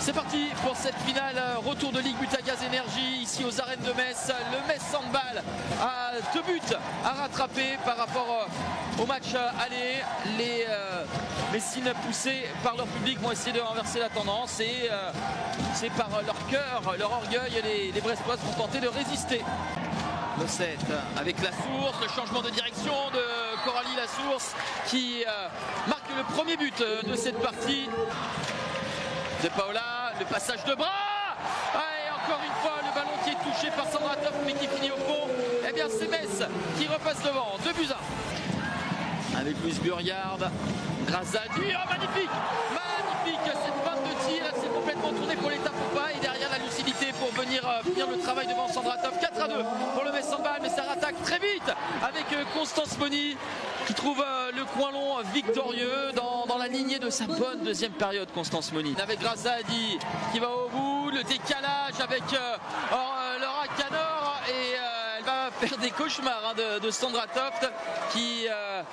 C'est parti pour cette finale, retour de Ligue Butagaz Énergie ici aux arènes de Metz. Le Metz Handball a 2 buts à rattraper par rapport au match aller. Les Messines poussés par leur public vont essayer de renverser la tendance et c'est par leur cœur, leur orgueil, les Brestoises vont tenter de résister. Le 7 avec la source, le changement de direction de Coralie Lasource qui marque le premier but de cette partie. De Paola, le passage de bras et encore une fois le ballon qui est touché par Sandra Toft mais qui finit au fond. Eh bien c'est Metz qui repasse devant, 2-1 avec Louise Burgard, Grazadi, oh, magnifique cette passe de tir, c'est complètement tourné pour l'étape ou pas et derrière la lucidité pour venir finir le travail devant Sandra Toft. 4-2 pour le Metz Handball, mais ça rattaque très vite avec Constance Moni qui trouve le coin long victorieux dans la lignée de sa bonne deuxième période. Constance Moni avec Grazadi qui va au bout, le décalage avec Laura Canor et elle va faire des cauchemars de Sandra Toft qui a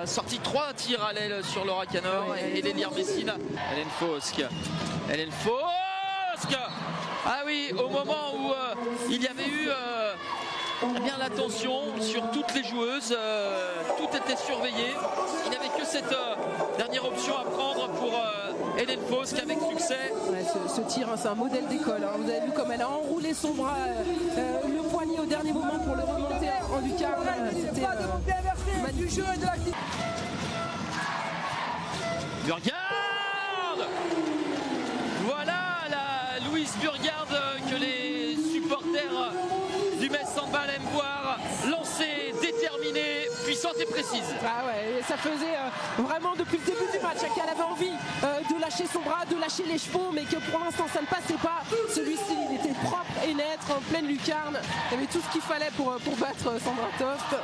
sorti 3 tirs à l'aile sur Laura Canor et l'élire Messine. Hélène Fosque. Ah oui, au moment où il y avait eu l'attention sur toutes les joueuses, tout était surveillé. Il n'y avait que cette dernière option à prendre pour Hélène Fosque avec succès. Ouais, ce tir, c'est un modèle d'école. Vous avez vu comme elle a enroulé son bras, le poignet au dernier moment pour le remonter en lucarne. C'était magnifique. Burgard! Voilà la Louise Burgard que les supporters du Metz Handball aiment voir, lancée, déterminée, puissante et précise. Ah ouais, ça faisait vraiment depuis le début du match qu'elle avait envie de lâcher son bras, de lâcher les chevaux, mais que pour l'instant ça ne passait pas. Celui-ci, il était propre et net, en pleine lucarne. Il y avait tout ce qu'il fallait pour battre Sandra Toft.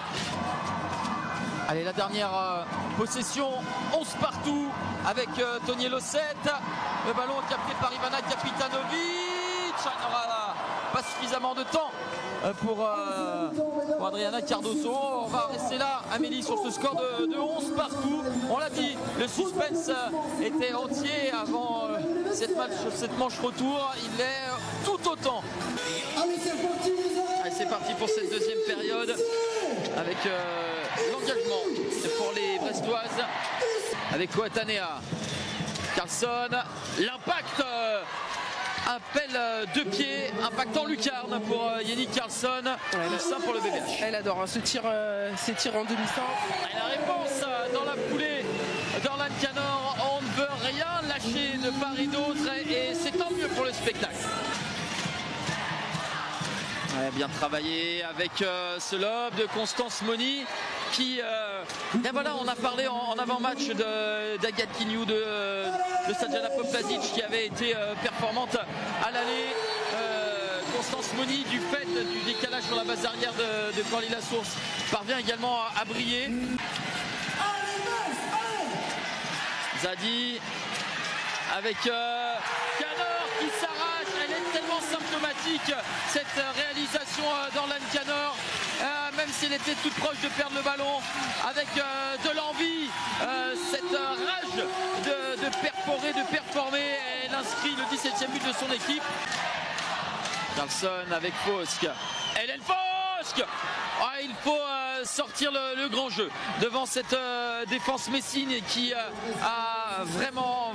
Allez, la dernière possession, 11 partout avec Tony Lossette. Le ballon capté par Ivana Kapitanovic. Elle n'aura pas suffisamment de temps pour Adriana Cardoso. On va rester là, Amélie, sur ce score de 11 partout. On l'a dit, le suspense était entier avant cette manche retour. Il est tout autant. Allez, c'est parti pour cette deuxième période avec l'engagement pour les Brestoises avec Ouattanea, Carlson, l'impact, appel de pied, impact en lucarne pour Yenny Carlson, ça pour le BBH. Elle adore ces tirs en demi-centre. Et la réponse dans la foulée d'Orlan Canor, on ne veut rien lâcher de part et d'autre et c'est tant mieux pour le spectacle. Ouais, bien travaillé avec ce lob de Constance Moni qui, on a parlé en avant-match d'Agathe Quignou, de Sajana Poplazic qui avait été performante à l'aller. Constance Moni, du fait du décalage sur la base arrière de Coralie Lasource, parvient également à briller. Zadi avec Canor qui s'arrache, elle est tellement symptomatique cette réalisation d'Orlan Canor, même si elle était toute proche de perdre le ballon, avec de l'envie, cette rage de performer, elle inscrit le 17e but de son équipe. Carlson avec Fosque, Hélène Fosque. Il faut sortir le grand jeu devant cette défense messine qui a vraiment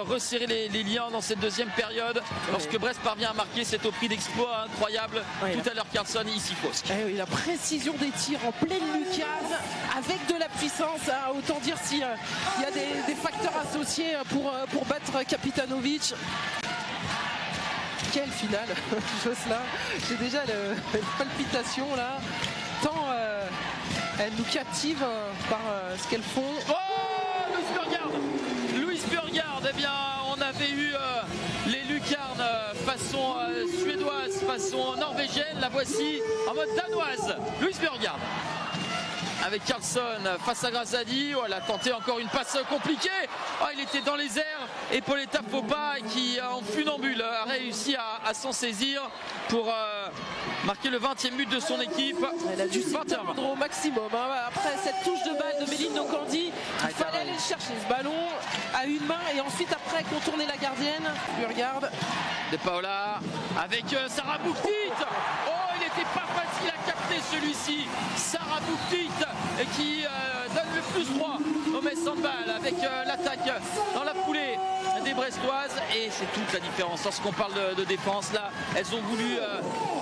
resserré les liens dans cette deuxième période. Lorsque Brest parvient à marquer, c'est au prix d'exploits incroyables. Tout à l'heure Carlson, ici Fosque. Oui, la précision des tirs en pleine lucarne avec de la puissance. Autant dire s'il y a des facteurs associés pour battre Kapitanovic. Quelle finale, Josselin. J'ai déjà une palpitation là. Tant elle nous captive par ce qu'elles font. Oh, Louise Burgard, eh bien on avait eu les lucarnes façon suédoise, façon norvégienne. La voici en mode danoise, Louise Burgard. avec Carlson face à Grazadi. Oh, elle a tenté encore une passe compliquée. Oh, il était dans les airs et Pauletta Popa qui en funambule a réussi à s'en saisir pour marquer le 20e but de son équipe. Elle a dû s'y tendre au maximum. Après cette touche de balle de Méline Nokandi, il fallait aller le chercher ce ballon à une main et ensuite après contourner la gardienne. Tu regardes. De Paola avec Sarah Bouktit. Oh, il n'était pas facile à capter celui-ci. Sarah Bouktit qui donne le plus droit au Metz Handball avec l'attaque dans la foulée des Brestoises. Et c'est toute la différence lorsqu'on parle de défense. Là, elles ont voulu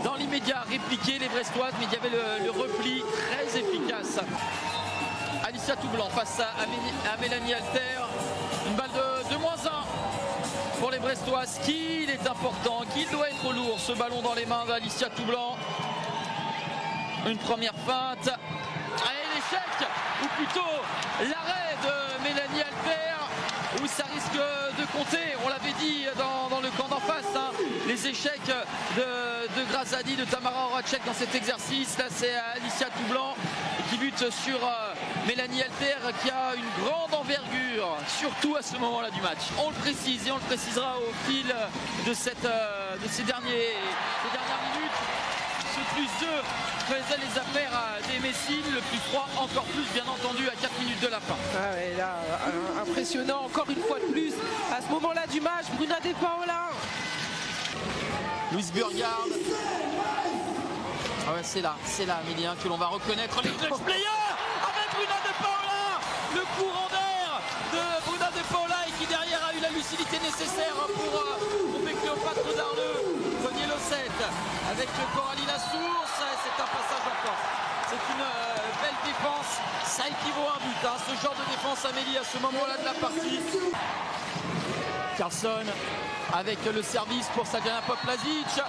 dans l'immédiat répliquer les Brestoises, mais il y avait le repli très efficace. Alicia Toublanc face à Mélanie Alter. Une balle de -1 pour les Brestoises. Qu'il est important, qu'il doit être lourd ce ballon dans les mains d'Alicia Toublanc. Une première feinte. Allez, l'échec, ou plutôt l'arrêt de Mélanie Alter, où ça risque de compter. On l'avait dit dans le camp d'en face, hein, les échecs de Grazadi, de Tamara Horacek dans cet exercice. Là, c'est Alicia Toublanc qui bute sur Mélanie Alter, qui a une grande envergure, surtout à ce moment-là du match. On le précise et on le précisera au fil de ces dernières minutes. Ce +2 faisait les affaires des Messines, le +3 encore plus, bien entendu, à 4 minutes de la fin. Ah ouais, là, impressionnant encore une fois de plus à ce moment-là du match. Bruna De Paola, Louise Burgard. Ah ouais, c'est là Amélie, hein, que l'on va reconnaître les clutch players avec Bruna De Paola. Le courant d'air de Bruna De Paola et qui derrière a eu la lucidité nécessaire pour tromper Cléopâtre d'Arleux. Tony Lossette avec Coralie Lassource. C'est un passage en force. C'est une belle défense. Ça équivaut à un but, hein, ce genre de défense, Amélie, à ce moment-là de la partie. Carlson avec le service pour Sadjana Poplazic.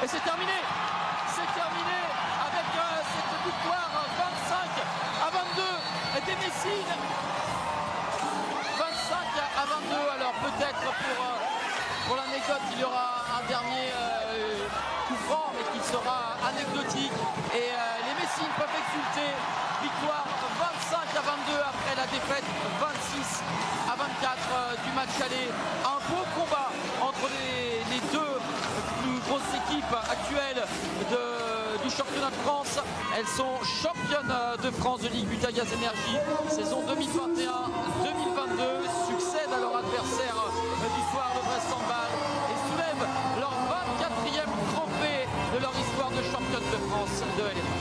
Et c'est terminé. C'est terminé avec cette victoire 25-22 des Messines. 25-22. Alors peut-être pour l'anecdote, il y aura un dernier coup franc, mais qui sera anecdotique. Et les Messines peuvent exulter. Victoire 25-22 après la défaite 26-24 du match aller. Un beau combat entre les deux plus grosses équipes actuelles du championnat de France. Elles sont championnes de France de Ligue Butagaz Énergie saison 2021-2022, succèdent à leur adversaire du soir, le Brest Handball, et soulèvent leur 24e trophée de leur histoire de championne de France de LFA.